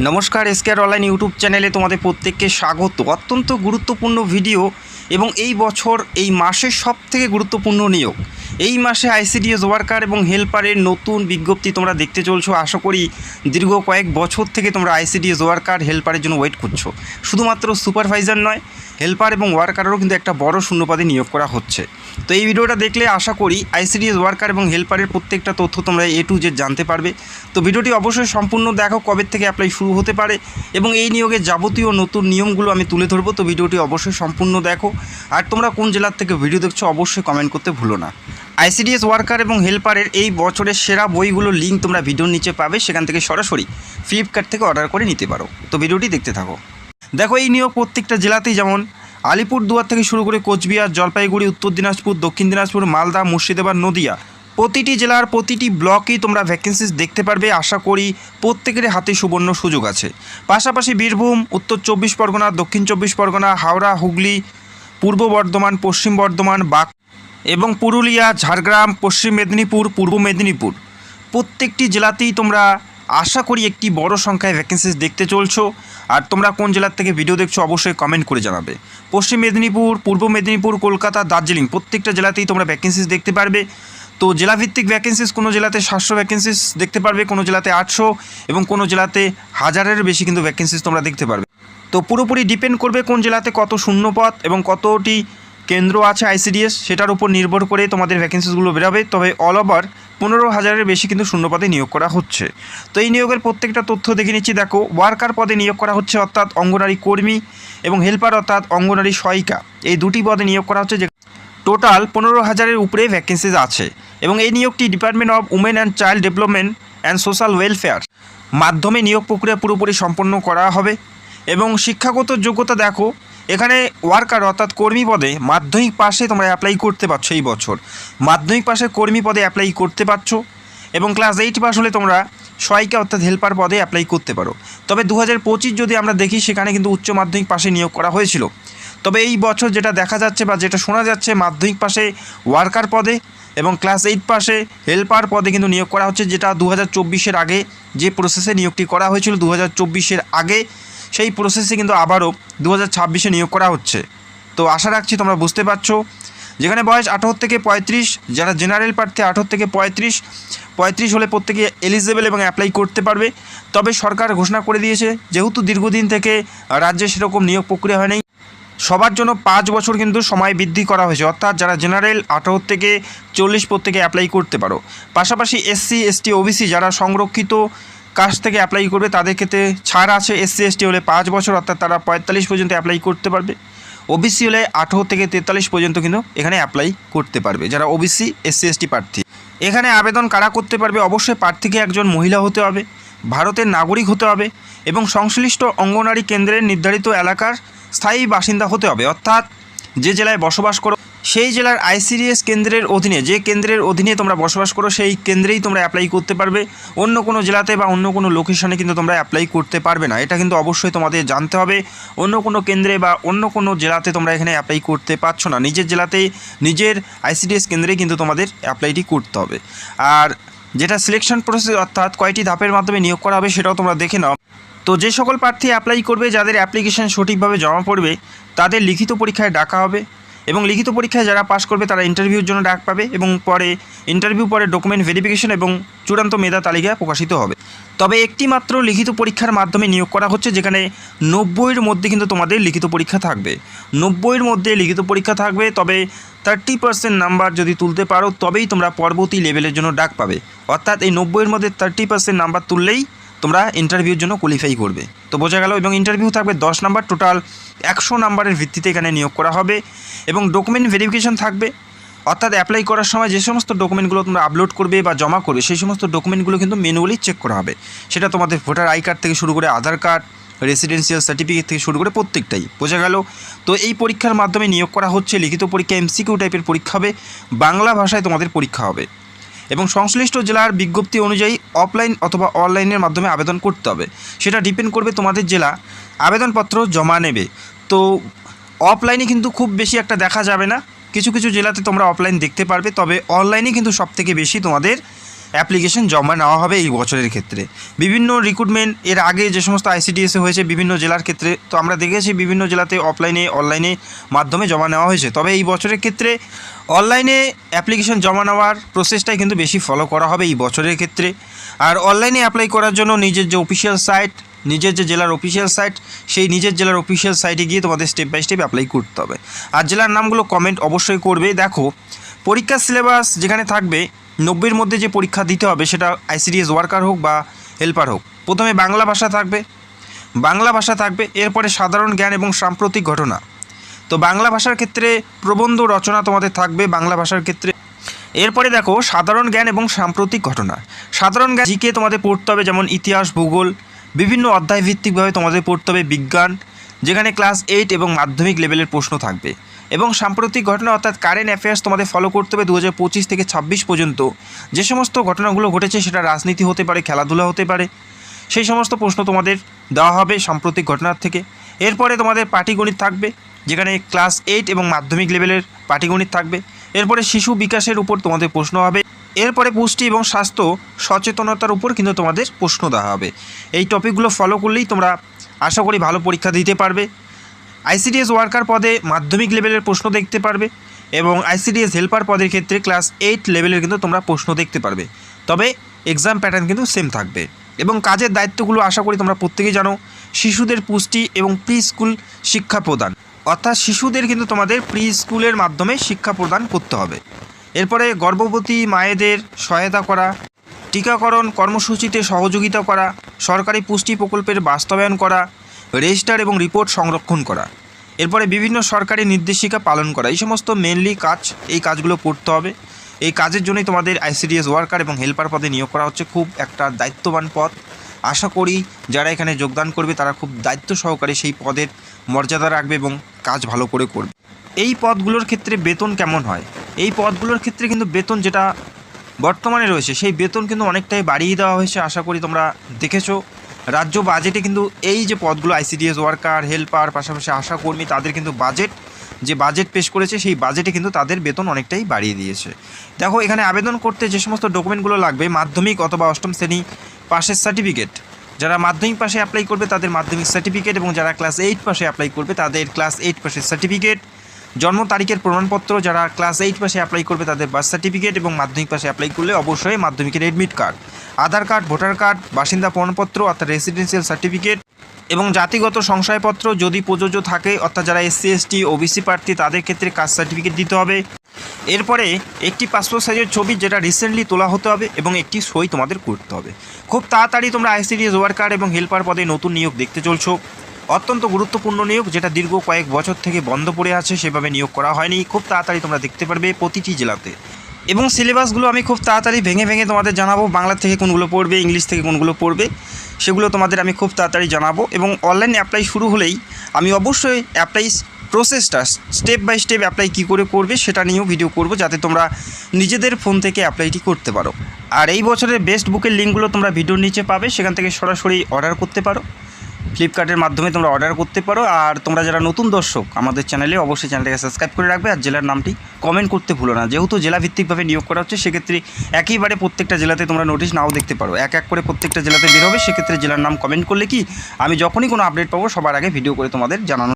নমস্কার, এসকেআর online YouTube চ্যানেলে তোমাদের প্রত্যেককে স্বাগত। অত্যন্ত গুরুত্বপূর্ণ ভিডিও এবং এই বছর এই মাসের সবথেকে গুরুত্বপূর্ণ নিয়োগ। এই মাসে আইসিডিএস ওয়ার্কার এবং হেল্পারের নতুন বিজ্ঞপ্তি তোমরা দেখতে চলছো। আশা করি দীর্ঘ কয়েক বছর থেকে তোমরা আইসিডিএস ওয়ার্কার হেল্পারের জন্য ওয়েট করছো। শুধুমাত্র সুপারভাইজার নয়, হেল্পার এবং ওয়ার্কারেরও কিন্তু একটা বড় শূন্যপদে নিয়োগ করা হচ্ছে। তো এই ভিডিওটা দেখলে আশা করি আইসিডিএস ওয়ার্কার এবং হেল্পারের প্রত্যেকটা তথ্য তোমরা A to Z জানতে পারবে। তো ভিডিওটি অবশ্যই সম্পূর্ণ দেখো, কবে থেকে অ্যাপ্লাই শুরু হতে পারে এবং এই নিয়োগের যাবতীয় নতুন নিয়মগুলো আমি তুলে ধরবো। তো ভিডিওটি অবশ্যই সম্পূর্ণ দেখো। আর তোমরা কোন জেলার থেকে ভিডিও দেখছো অবশ্যই কমেন্ট করতে ভুলো না। আইসিডিএস ওয়ার্কার এবং হেল্পারের এই বছরের সেরা বইগুলোর লিঙ্ক তোমরা ভিডিওর নিচে পাবে, সেখান থেকে সরাসরি ফ্লিপকার্ট থেকে অর্ডার করে নিতে পারো। তো ভিডিওটি দেখতে থাকো। দেখো, এই নিয়োগ প্রত্যেকটা জেলাতেই, যেমন আলিপুরদুয়ার থেকে শুরু করে কোচবিহার, জলপাইগুড়ি, উত্তর দিনাজপুর, দক্ষিণ দিনাজপুর, মালদা, মুর্শিদাবাদ, নদিয়া, প্রতিটি জেলার প্রতিটি ব্লকেই তোমরা ভ্যাকেন্সিস দেখতে পারবে। আশা করি প্রত্যেকের হাতে সুবর্ণ সুযোগ আছে। পাশাপাশি বীরভূম, উত্তর 24 পরগনা, দক্ষিণ 24 পরগনা, হাওড়া, হুগলি, পূর্ব বর্ধমান, পশ্চিম বর্ধমান, এবং পুরুলিয়া, ঝাড়গ্রাম, পশ্চিম মেদিনীপুর, পূর্ব মেদিনীপুর, প্রত্যেকটি জেলাতেই তোমরা আশা করি একটি বড় সংখ্যায় ভ্যাকেন্সিস দেখতে চলছো। আর তোমরা কোন জেলার থেকে ভিডিও দেখছো অবশ্যই কমেন্ট করে জানাবে। পশ্চিম মেদিনীপুর, পূর্ব মেদিনীপুর, কলকাতা, দার্জিলিং, প্রত্যেকটা জেলাতেই তোমরা ভ্যাকেন্সিস দেখতে পারবে। তো জেলাভিত্তিক ভ্যাকেন্সিস, কোনো জেলাতে 700 ভ্যাকেন্সিস দেখতে পারবে, কোনো জেলাতে 800 এবং কোনো জেলাতে 1000-এর বেশি কিন্তু ভ্যাকেন্সিস তোমরা দেখতে পারবে। তো পুরোপুরি ডিপেন্ড করবে কোন জেলাতে কত শূন্যপদ এবং কতটি কেন্দ্র আছে আইসিডিএস, সেটার উপর নির্ভর করে তোমাদের ভ্যাকেন্সিসগুলো বেরোবে। তবে অল ওভার 15,000-এর বেশি কিন্তু শূন্যপদে নিয়োগ করা হচ্ছে। তো এই নিয়োগের প্রত্যেকটা তথ্য দেখে নিচ্ছি। দেখো, ওয়ার্কার পদে নিয়োগ করা হচ্ছে, অর্থাৎ অঙ্গনারী কর্মী, এবং হেল্পার অর্থাৎ অঙ্গনারী সহায়িকা, এই দুটি পদে নিয়োগ করা হচ্ছে। যে টোটাল 15,000-এর উপরে ভ্যাকেন্সিস আছে এবং এই নিয়োগটি department of women and child development and social welfare মাধ্যমে নিয়োগ প্রক্রিয়া পুরোপুরি সম্পন্ন করা হবে। এবং শিক্ষাগত যোগ্যতা দেখো, এখানে ওয়ার্কার অর্থাৎ কর্মী পদে মাধ্যমিক পাশে তোমরা অ্যাপ্লাই করতে পারছো। এই বছর মাধ্যমিক পাশে কর্মী পদে অ্যাপ্লাই করতে পারছো এবং ক্লাস 8 পাস হলে তোমরা সহায়িকা অর্থাৎ হেল্পার পদে অ্যাপ্লাই করতে পারো। তবে 2025 যদি আমরা দেখি, সেখানে কিন্তু উচ্চ মাধ্যমিক পাশে নিয়োগ করা হয়েছিল। তবে এই বছর যেটা দেখা যাচ্ছে বা যেটা শোনা যাচ্ছে, মাধ্যমিক পাশে ওয়ার্কার পদে এবং ক্লাস 8 পাশে হেল্পার পদে কিন্তু নিয়োগ করা হচ্ছে, যেটা 2024-এর আগে যে প্রসেসে নিয়োগটি করা হয়েছিল 2024-এর আগে, সেই প্রসেসে কিন্তু আবারও 2026-এ নিয়োগ করা হচ্ছে। তো আশা রাখছি তোমরা বুঝতে পারছো। যেখানে বয়স 18 থেকে 35, যারা জেনারেল প্রার্থী 18 থেকে 35 হলে প্রত্যেকে এলিজেবল এবং অ্যাপ্লাই করতে পারবে। তবে সরকার ঘোষণা করে দিয়েছে, যেহেতু দীর্ঘদিন থেকে রাজ্যে সেরকম নিয়োগ প্রক্রিয়া হয়নি, সবার জন্য 5 বছর কিন্তু সময় বৃদ্ধি করা হয়েছে। অর্থাৎ যারা জেনারেল 18 থেকে 40 প্রত্যেকে অ্যাপ্লাই করতে পারো। পাশাপাশি SC ST OBC যারা সংরক্ষিত কাস্ট থেকে অ্যাপ্লাই করবে তাদের ক্ষেত্রে ছাড় আছে। SC ST হলে 5 বছর, অর্থাৎ তারা 45 পর্যন্ত অ্যাপ্লাই করতে পারবে। OBC হলে 18 থেকে 43 পর্যন্ত কিন্তু এখানে অ্যাপ্লাই করতে পারবে যারা OBC SC ST প্রার্থী। এখানে আবেদন কারা করতে পারবে? অবশ্যই প্রার্থীকে একজন মহিলা হতে হবে, ভারতের নাগরিক হতে হবে এবং সংশ্লিষ্ট অঙ্গনারী কেন্দ্রের নির্ধারিত এলাকার স্থায়ী বাসিন্দা হতে হবে। অর্থাৎ যে জেলায় বসবাস করো সেই জেলার আইসিডিএস কেন্দ্রের অধীনে, যে কেন্দ্রের অধীনে তোমরা বসবাস করো সেই কেন্দ্রেই তোমরা অ্যাপ্লাই করতে পারবে। অন্য কোনো জেলাতে বা অন্য কোনো লোকেশনে কিন্তু তোমরা অ্যাপ্লাই করতে পারবে না। এটা কিন্তু অবশ্যই তোমাদের জানতে হবে। অন্য কোনো কেন্দ্রে বা অন্য কোনো জেলাতে তোমরা এখানে অ্যাপ্লাই করতে পারছো না। নিজের জেলাতেই, নিজের আইসিডিএস কেন্দ্রেই কিন্তু তোমাদের অ্যাপ্লাইটি করতে হবে। আর যেটা সিলেকশন প্রসেস, অর্থাৎ কয়টি ধাপের মাধ্যমে নিয়োগ করা হবে সেটাও তোমরা দেখে নাও। তো যে সকল প্রার্থী অ্যাপ্লাই করবে, যাদের অ্যাপ্লিকেশান সঠিকভাবে জমা পড়বে, তাদের লিখিত পরীক্ষায় ডাকা হবে এবং লিখিত পরীক্ষায় যারা পাশ করবে তারা ইন্টারভিউর জন্য ডাক পাবে এবং পরে ইন্টারভিউ পরে ডকুমেন্ট ভেরিফিকেশন এবং চূড়ান্ত মেধা তালিকা প্রকাশিত হবে। তবে একটি মাত্র লিখিত পরীক্ষার মাধ্যমে নিয়োগ করা হচ্ছে, যেখানে 90-এর মধ্যে কিন্তু তোমাদের লিখিত পরীক্ষা থাকবে। 90-এর মধ্যে লিখিত পরীক্ষা থাকবে। তবে 30% নাম্বার যদি তুলতে পারো তবেই তোমরা পরবর্তী লেভেলের জন্য ডাক পাবে। অর্থাৎ এই 90-এর মধ্যে 30% নাম্বার তুললেই তোমরা ইন্টারভিউর জন্য কোয়ালিফাই করবে। তো বোঝা গেল। এবং ইন্টারভিউ থাকবে 10 নাম্বার, টোটাল 100 নাম্বারের ভিত্তিতে এখানে নিয়োগ করা হবে এবং ডকুমেন্ট ভেরিফিকেশন থাকবে। অর্থাৎ অ্যাপ্লাই করার সময় যে সমস্ত ডকুমেন্টগুলো তোমরা আপলোড করবে বা জমা করবে, সেই সমস্ত ডকুমেন্টগুলো কিন্তু ম্যানুয়ালি চেক করা হবে। সেটা তোমাদের ভোটার আই কার্ড থেকে শুরু করে আধার কার্ড, রেসিডেন্সিয়াল সার্টিফিকেট থেকে শুরু করে প্রত্যেকটাই। বোঝা গেল। তো এই পরীক্ষার মাধ্যমে নিয়োগ করা হচ্ছে। লিখিত পরীক্ষা MCQ টাইপের পরীক্ষা হবে, বাংলা ভাষায় তোমাদের পরীক্ষা হবে এবং সংশ্লিষ্ট জেলার বিজ্ঞপ্তি অনুযায়ী অফলাইন অথবা অনলাইনের মাধ্যমে আবেদন করতে হবে। সেটা ডিপেন্ড করবে তোমাদের জেলা আবেদনপত্র জমা নেবে। তো অফলাইনে কিন্তু খুব বেশি একটা দেখা যাবে না, কিছু কিছু জেলাতে তোমরা অফলাইন দেখতে পারবে। তবে অনলাইনে কিন্তু সবথেকে বেশি তোমাদের অ্যাপ্লিকেশন জমা নেওয়া হবে এই বছরের ক্ষেত্রে। বিভিন্ন রিক্রুটমেন্ট এর আগে যে সমস্ত আইসিডিএসে হয়েছে বিভিন্ন জেলার ক্ষেত্রে, তো আমরা দেখেছি বিভিন্ন জেলাতে অফলাইনে অনলাইনে মাধ্যমে জমা নেওয়া হয়েছে। তবে এই বছরের ক্ষেত্রে অনলাইনে অ্যাপ্লিকেশন জমা নেওয়ার প্রসেসটাই কিন্তু বেশি ফলো করা হবে এই বছরের ক্ষেত্রে। আর অনলাইনে অ্যাপ্লাই করার জন্য নিজের যে অফিসিয়াল সাইট, নিজের যে জেলার অফিসিয়াল সাইট, সেই নিজের জেলার অফিসিয়াল সাইটে গিয়ে তোমাদের স্টেপ বাই স্টেপ অ্যাপ্লাই করতে হবে। আর জেলার নামগুলো কমেন্ট অবশ্যই করবে। দেখো, পরীক্ষার সিলেবাস যেখানে থাকবে 90-এর মধ্যে যে পরীক্ষা দিতে হবে, সেটা আইসিডিএস ওয়ার্কার হোক বা হেল্পার হোক, প্রথমে বাংলা ভাষা থাকবে, এরপরে সাধারণ জ্ঞান এবং সাম্প্রতিক ঘটনা। তো বাংলা ভাষার ক্ষেত্রে প্রবন্ধ রচনা তোমাদের থাকবে বাংলা ভাষার ক্ষেত্রে। এরপরে দেখো সাধারণ জ্ঞান এবং সাম্প্রতিক ঘটনা। সাধারণ জ্ঞান জিকে তোমাদের পড়তে হবে, যেমন ইতিহাস, ভূগোল, বিভিন্ন অধ্যায় ভিত্তিকভাবে তোমাদের পড়তে হবে বিজ্ঞান, যেখানে ক্লাস 8 এবং মাধ্যমিক লেভেলের প্রশ্ন থাকবে। এবং সাম্প্রতিক ঘটনা অর্থাৎ কারেন্ট অ্যাফেয়ার্স তোমাদের ফলো করতে হবে 2025 থেকে 26 পর্যন্ত যে সমস্ত ঘটনাগুলো ঘটেছে, সেটা রাজনীতি হতে পারে, খেলাধুলা হতে পারে, সেই সমস্ত প্রশ্ন তোমাদের দেওয়া হবে সাম্প্রতিক ঘটনার থেকে। এরপরে তোমাদের পাটিগণিত থাকবে, যেখানে ক্লাস 8 এবং মাধ্যমিক লেভেলের পাটিগণিত থাকবে। এরপরে শিশু বিকাশের উপর তোমাদের প্রশ্ন হবে। এরপরে পুষ্টি এবং স্বাস্থ্য সচেতনতার উপর কিন্তু তোমাদের প্রশ্ন দেওয়া হবে। এই টপিকগুলো ফলো করলেই তোমরা আশা করি ভালো পরীক্ষা দিতে পারবে। আইসিডিএস ওয়ার্কার পদে মাধ্যমিক লেভেলের প্রশ্ন দেখতে পারবে এবং আইসিডিএস হেল্পার পদের ক্ষেত্রে ক্লাস 8 লেভেলের কিন্তু তোমরা প্রশ্ন দেখতে পারবে। তবে এক্সাম প্যাটার্ন কিন্তু সেম থাকবে। এবং কাজের দায়িত্বগুলো আশা করি তোমরা প্রত্যেকেই জানো। শিশুদের পুষ্টি এবং প্রি স্কুল শিক্ষা প্রদান, অর্থাৎ শিশুদের কিন্তু তোমাদের প্রি স্কুলের মাধ্যমে শিক্ষা প্রদান করতে হবে। এরপরে গর্ভবতী মায়েদের সহায়তা করা, টিকাকরণ কর্মসূচিতে সহযোগিতা করা, সরকারি পুষ্টি প্রকল্পের বাস্তবায়ন করা, রেজিস্টার এবং রিপোর্ট সংরক্ষণ করা, এরপরে বিভিন্ন সরকারি নির্দেশিকা পালন করা, এই সমস্ত মেনলি কাজ, এই কাজগুলো করতে হবে। এই কাজের জন্যই তোমাদের আইসিডিএস ওয়ার্কার এবং হেল্পার পদে নিয়োগ করা হচ্ছে। খুব একটা দায়িত্ববান পদ। আশা করি যারা এখানে যোগদান করবে তারা খুব দায়িত্ব সহকারে সেই পদের মর্যাদা রাখবে এবং কাজ ভালো করে করবে। এই পদগুলোর ক্ষেত্রে বেতন কেমন হয়? এই পদগুলোর ক্ষেত্রে কিন্তু বেতন যেটা বর্তমানে রয়েছে, সেই বেতন কিন্তু অনেকটাই বাড়িয়ে দেওয়া হয়েছে। আশা করি তোমরা দেখেছো রাজ্য বাজেটে কিন্তু এই যে পদগুলো আইসিডিএস ওয়ার্কার, হেল্পার, পাশাপাশি আশাকর্মী, তাদের কিন্তু বাজেট পেশ করেছে, সেই বাজেটে কিন্তু তাদের বেতন অনেকটাই বাড়িয়ে দিয়েছে। দেখো, এখানে আবেদন করতে যে সমস্ত ডকুমেন্টগুলো লাগবে, মাধ্যমিক অথবা অষ্টম শ্রেণী পাশের সার্টিফিকেট, যারা মাধ্যমিক পাশে অ্যাপ্লাই করবে তাদের মাধ্যমিক সার্টিফিকেট, এবং যারা ক্লাস 8 পাশে অ্যাপ্লাই করবে তাদের ক্লাস 8 পাশের সার্টিফিকেট, জন্ম তারিখের প্রমাণপত্র, যারা ক্লাস 8 পাশে অ্যাপ্লাই করবে তাদের বার্থ সার্টিফিকেট, এবং মাধ্যমিক পাশে অ্যাপ্লাই করলে অবশ্যই মাধ্যমিকের অ্যাডমিট কার্ড, আধার কার্ড, ভোটার কার্ড, বাসিন্দা প্রমাণপত্র অর্থাৎ রেসিডেন্সিয়াল সার্টিফিকেট, এবং জাতিগত সংশয়পত্র যদি প্রযোজ্য থাকে, অর্থাৎ যারা SC ST OBC প্রার্থী তাদের ক্ষেত্রে কাস্ট সার্টিফিকেট দিতে হবে। এরপরে একটি পাসপোর্ট সাইজের ছবি যেটা রিসেন্টলি তোলা হতে হবে এবং একটি সই তোমাদের করতে হবে। খুব তাড়াতাড়ি তোমরা আইসিডিএস ওয়ার্কার এবং হেল্পার পদে নতুন নিয়োগ দেখতে চলছো। অত্যন্ত গুরুত্বপূর্ণ নিয়োগ, যেটা দীর্ঘ কয়েক বছর থেকে বন্ধ পড়ে আছে, সেভাবে নিয়োগ করা হয়নি। খুব তাড়াতাড়ি তোমরা দেখতে পারবে প্রতিটি জেলাতে। এবং সিলেবাসগুলো আমি খুব তাড়াতাড়ি ভেঙে তোমাদের জানাবো, বাংলা থেকে কোনগুলো পড়বে, ইংলিশ থেকে কোনগুলো পড়বে, সেগুলো তোমাদের আমি খুব তাড়াতাড়ি জানাবো। এবং অনলাইন অ্যাপ্লাই শুরু হলেই আমি অবশ্যই অ্যাপ্লাই প্রসেসটা স্টেপ বাই স্টেপ অ্যাপ্লাই কী করে করবে সেটা নিয়েও ভিডিও করব, যাতে তোমরা নিজেদের ফোন থেকে অ্যাপ্লাইটি করতে পারো। আর এই বছরের বেস্ট বুকের লিঙ্কগুলো তোমরা ভিডিওর নিচে পাবে, সেখান থেকে সরাসরি অর্ডার করতে পারো, ফ্লিপকার্টের মাধ্যমে তোমরা অর্ডার করতে পারো। আর তোমরা যারা নতুন দর্শক আমাদের চ্যানেলে, অবশ্যই চ্যানেলটাকে সাবস্ক্রাইব করে রাখবে, আর জেলার নামটি কমেন্ট করতে ভুলো না। যেহেতু জেলাভিত্তিকভাবে নিয়োগ করা হচ্ছে, সেক্ষেত্রে একইবারে প্রত্যেকটা জেলাতে তোমরা নোটিশ নাও দেখতে পারো, এক এক করে প্রত্যেকটা জেলাতে বের হবে। সেক্ষেত্রে জেলার নাম কমেন্ট করলে কি আমি যখনই কোনো আপডেট পাবো সবার আগে ভিডিও করে তোমাদের জানানো